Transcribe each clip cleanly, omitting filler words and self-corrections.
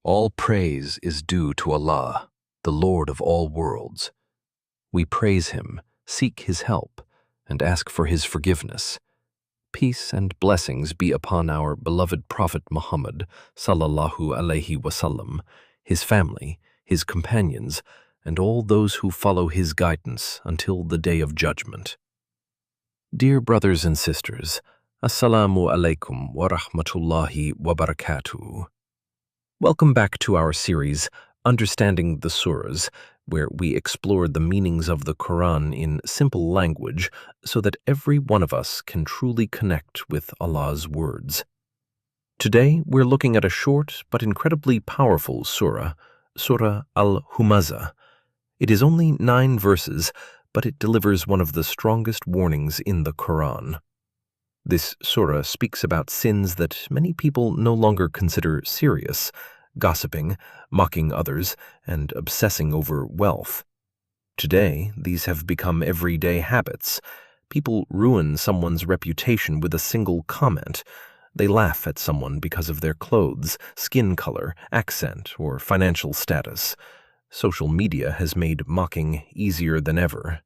All praise is due to Allah, the Lord of all worlds. We praise Him, seek His help, and ask for His forgiveness. Peace and blessings be upon our beloved Prophet Muhammad, sallallahu alaihi wasallam, his family, his companions, and all those who follow his guidance until the day of judgment. Dear brothers and sisters, Assalamu alaikum wa rahmatullahi wa barakatuh. Welcome back to our series, Understanding the Surahs, where we explored the meanings of the Qur'an in simple language so that every one of us can truly connect with Allah's words. Today, we're looking at a short but incredibly powerful surah, Surah Al-Humazah. It is only 9 verses, but it delivers one of the strongest warnings in the Qur'an. This surah speaks about sins that many people no longer consider serious: gossiping, mocking others, and obsessing over wealth. Today, these have become everyday habits. People ruin someone's reputation with a single comment. They laugh at someone because of their clothes, skin color, accent, or financial status. Social media has made mocking easier than ever.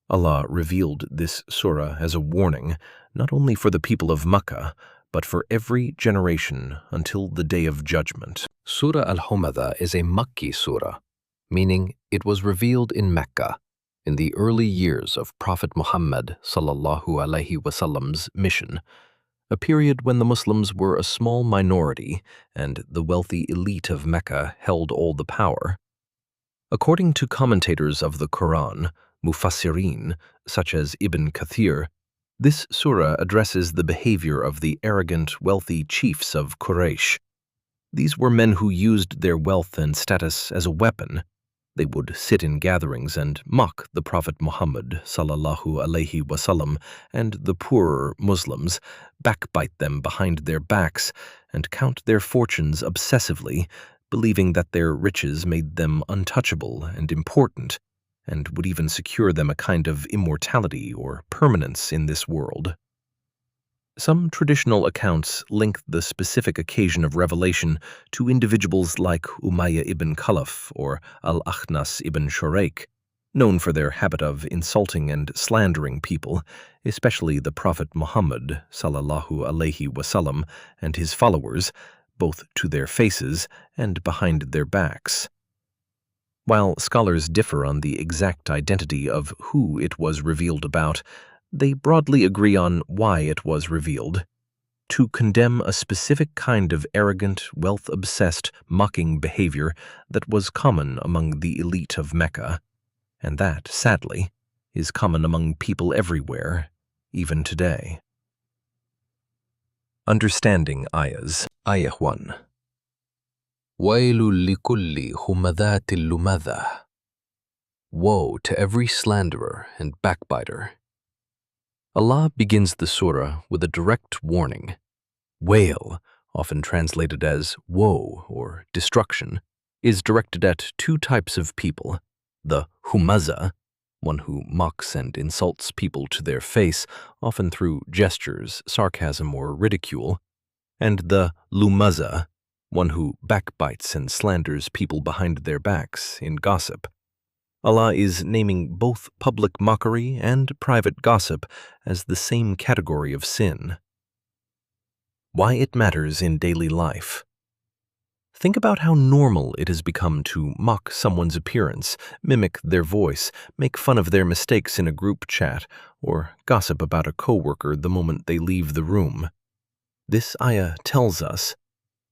Allah revealed this surah as a warning, not only for the people of Makkah, but for every generation until the day of judgment. Surah Al-Humazah is a Makki surah, meaning it was revealed in Mecca, in the early years of Prophet Muhammad sallallahu alaihi wasallam's mission, a period when the Muslims were a small minority and the wealthy elite of Mecca held all the power. According to commentators of the Qur'an, Mufassirin, such as Ibn Kathir, this surah addresses the behavior of the arrogant, wealthy chiefs of Quraysh. These were men who used their wealth and status as a weapon. They would sit in gatherings and mock the Prophet Muhammad sallallahu alaihi wasallam and the poorer Muslims, backbite them behind their backs, and count their fortunes obsessively, believing that their riches made them untouchable and important, and would even secure them a kind of immortality or permanence in this world. Some traditional accounts link the specific occasion of revelation to individuals like Umayyah ibn Khalaf or Al-Akhnas ibn Shuraik, known for their habit of insulting and slandering people, especially the Prophet Muhammad sallallahu alaihi wasallam and his followers, both to their faces and behind their backs. While scholars differ on the exact identity of who it was revealed about, they broadly agree on why it was revealed: to condemn a specific kind of arrogant, wealth-obsessed, mocking behavior that was common among the elite of Mecca, and that, sadly, is common among people everywhere, even today. Understanding Ayahs. Ayah 1. وَيْلٌ لِكُلِّ هُمَذَاتٍ لُمَذَةٍ. Woe to every slanderer and backbiter. Allah begins the surah with a direct warning. Wail, often translated as woe or destruction, is directed at 2 types of people: the Humaza, one who mocks and insults people to their face, often through gestures, sarcasm, or ridicule, and the Lumaza, one who backbites and slanders people behind their backs in gossip. Allah is naming both public mockery and private gossip as the same category of sin. Why it matters in daily life. Think about how normal it has become to mock someone's appearance, mimic their voice, make fun of their mistakes in a group chat, or gossip about a coworker the moment they leave the room. This ayah tells us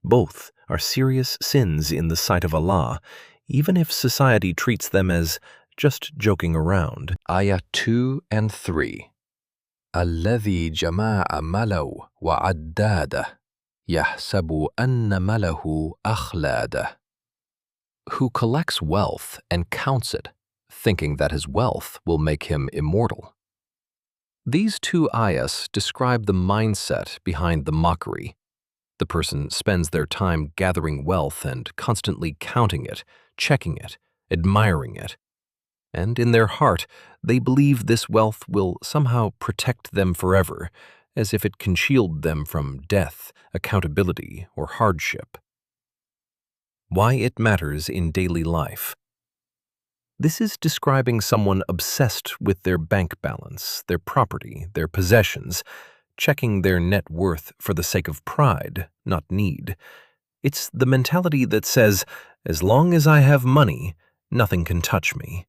both are serious sins in the sight of Allah, even if society treats them as just joking around. Ayah 2 and 3. الذي جمع ماله وعداده يحسب أن ماله أخلاده. Who collects wealth and counts it, thinking that his wealth will make him immortal. These 2 ayahs describe the mindset behind the mockery. The person spends their time gathering wealth and constantly counting it, checking it, admiring it. And in their heart, they believe this wealth will somehow protect them forever, as if it can shield them from death, accountability, or hardship. Why it matters in daily life. This is describing someone obsessed with their bank balance, their property, their possessions, checking their net worth for the sake of pride, not need. It's the mentality that says, as long as I have money, nothing can touch me.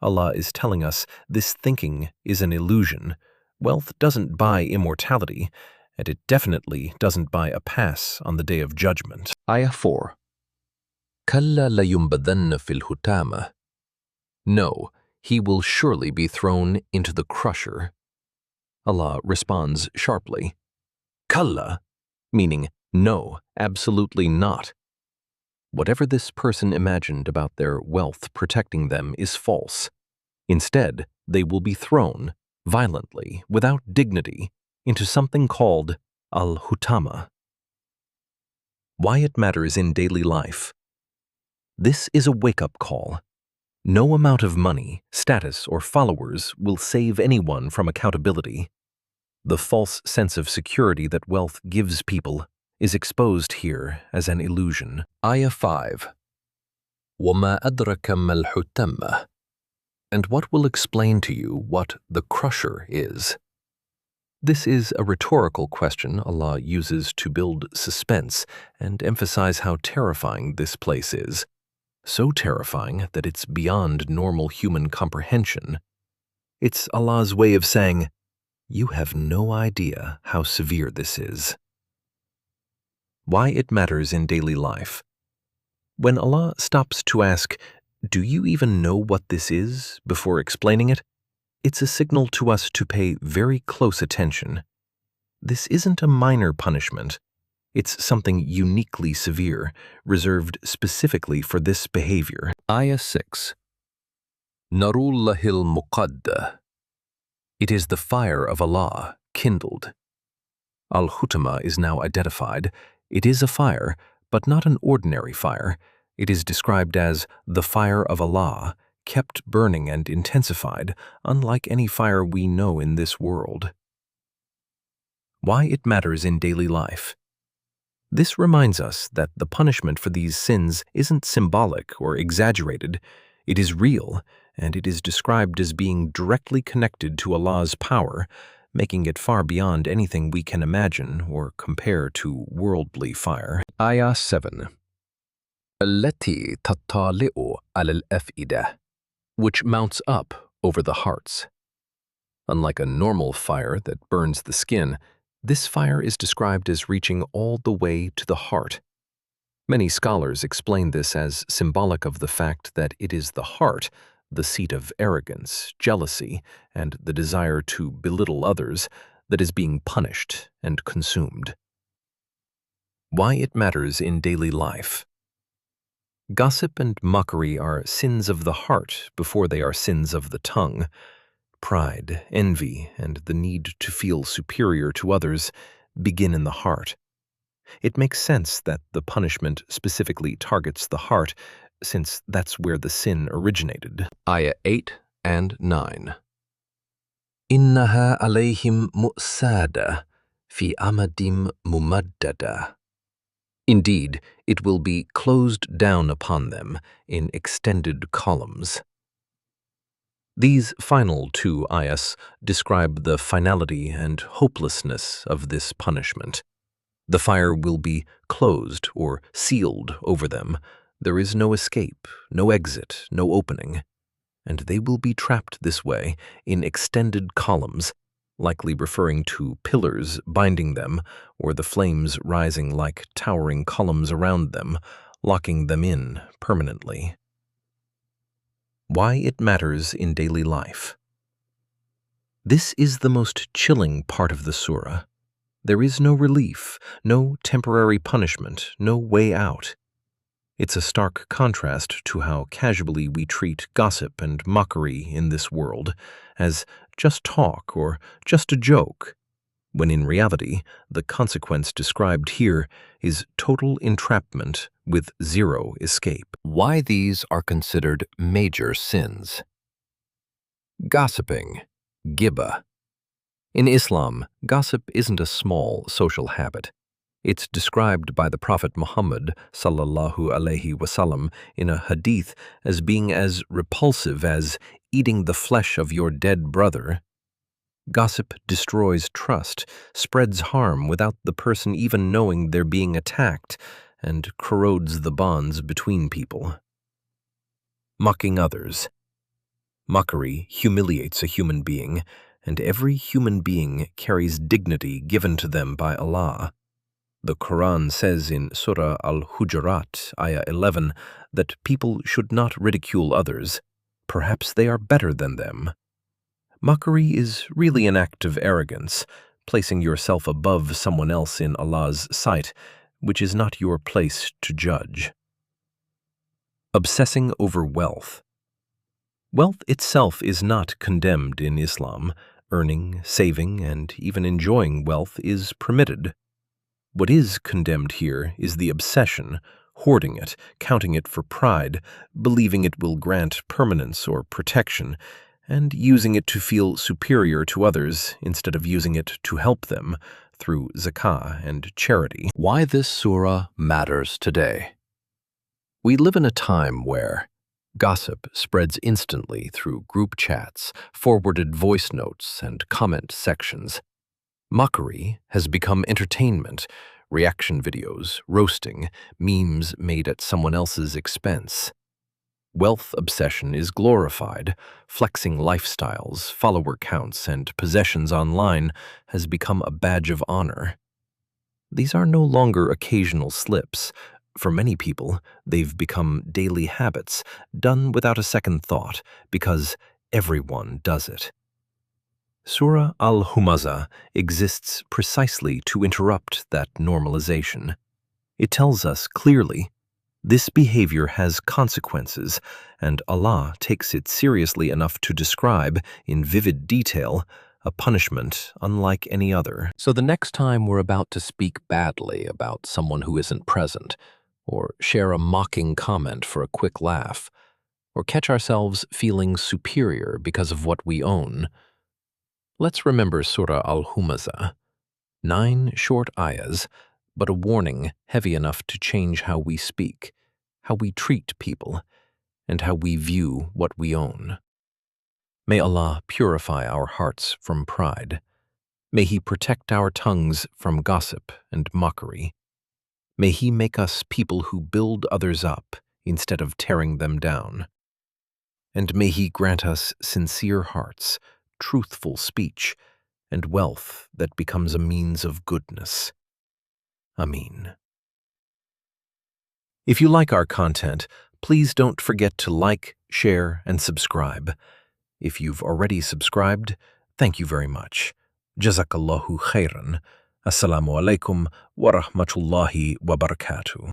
Allah is telling us this thinking is an illusion. Wealth doesn't buy immortality, and it definitely doesn't buy a pass on the Day of Judgment. Ayah 4. كَلَّا لَيُنْبَذَنَّ فِي الْحُطَامَةِ. No, he will surely be thrown into the crusher. Allah responds sharply, Kalla, meaning no, absolutely not. Whatever this person imagined about their wealth protecting them is false. Instead, they will be thrown, violently, without dignity, into something called Al-Hutama. Why it matters in daily life. This is a wake-up call. No amount of money, status, or followers will save anyone from accountability. The false sense of security that wealth gives people is exposed here as an illusion. Ayah 5. وَمَا أَدْرَكَ مَا الْحُتَمَّةِ. And what will explain to you what the crusher is? This is a rhetorical question Allah uses to build suspense and emphasize how terrifying this place is. So terrifying that it's beyond normal human comprehension. It's Allah's way of saying, you have no idea how severe this is. Why it matters in daily life. When Allah stops to ask, do you even know what this is, before explaining it, it's a signal to us to pay very close attention. This isn't a minor punishment. It's something uniquely severe, reserved specifically for this behavior. Ayah 6. Noor-e-Qalb muqaddah. It is the fire of Allah, kindled. Al-Hutama is now identified. It is a fire, but not an ordinary fire. It is described as the fire of Allah, kept burning and intensified, unlike any fire we know in this world. Why it matters in daily life. This reminds us that the punishment for these sins isn't symbolic or exaggerated. It is real, and it is described as being directly connected to Allah's power, making it far beyond anything we can imagine or compare to worldly fire. Ayah 7. التي تطلع على الأفئدة, which mounts up over the hearts. Unlike a normal fire that burns the skin, this fire is described as reaching all the way to the heart. Many scholars explain this as symbolic of the fact that it is the heart, the seat of arrogance, jealousy, and the desire to belittle others, that is being punished and consumed. Why it matters in daily life. Gossip and mockery are sins of the heart before they are sins of the tongue. Pride, envy, and the need to feel superior to others begin in the heart. It makes sense that the punishment specifically targets the heart, since that's where the sin originated. Ayah 8 and 9. إِنَّهَا عَلَيْهِمْ مُؤْسَادَةٌ فِي أَمَدٍ مُمَدَّدَةٍ. Indeed, it will be closed down upon them in extended columns. These final two ayahs describe the finality and hopelessness of this punishment. The fire will be closed or sealed over them. There is no escape, no exit, no opening. And they will be trapped this way in extended columns, likely referring to pillars binding them or the flames rising like towering columns around them, locking them in permanently. Why it matters in daily life. This is the most chilling part of the surah. There is no relief, no temporary punishment, no way out. It's a stark contrast to how casually we treat gossip and mockery in this world, as just talk or just a joke, when in reality, the consequence described here is total entrapment with zero escape. Why these are considered major sins. Gossiping, ghibah. In Islam, gossip isn't a small social habit. It's described by the Prophet Muhammad sallallahu alaihi wasallam in a hadith as being as repulsive as eating the flesh of your dead brother. Gossip destroys trust, spreads harm without the person even knowing they're being attacked, and corrodes the bonds between people. Mocking others. Mockery humiliates a human being, and every human being carries dignity given to them by Allah. The Qur'an says in Surah Al-Humaza, Ayah 11, that people should not ridicule others. Perhaps they are better than them. Mockery is really an act of arrogance, placing yourself above someone else in Allah's sight, which is not your place to judge. Obsessing over wealth. Wealth itself is not condemned in Islam. Earning, saving, and even enjoying wealth is permitted. What is condemned here is the obsession, hoarding it, counting it for pride, believing it will grant permanence or protection, and using it to feel superior to others instead of using it to help them through zakah and charity. Why this surah matters today. We live in a time where gossip spreads instantly through group chats, forwarded voice notes, and comment sections. Mockery has become entertainment, reaction videos, roasting, memes made at someone else's expense. Wealth obsession is glorified. Flexing lifestyles, follower counts, and possessions online has become a badge of honor. These are no longer occasional slips. For many people, they've become daily habits, done without a second thought, because everyone does it. Surah Al-Humazah exists precisely to interrupt that normalization. It tells us clearly, this behavior has consequences, and Allah takes it seriously enough to describe, in vivid detail, a punishment unlike any other. So the next time we're about to speak badly about someone who isn't present, or share a mocking comment for a quick laugh, or catch ourselves feeling superior because of what we own, let's remember Surah Al-Humazah. 9 short ayahs, but a warning heavy enough to change how we speak, how we treat people, and how we view what we own. May Allah purify our hearts from pride. May He protect our tongues from gossip and mockery. May He make us people who build others up instead of tearing them down. And may He grant us sincere hearts, truthful speech, and wealth that becomes a means of goodness. Ameen. If you like our content, please don't forget to like, share, and subscribe. If you've already subscribed, thank you very much. Jazakallahu khairan. Assalamu alaikum wa rahmatullahi wa barakatuh.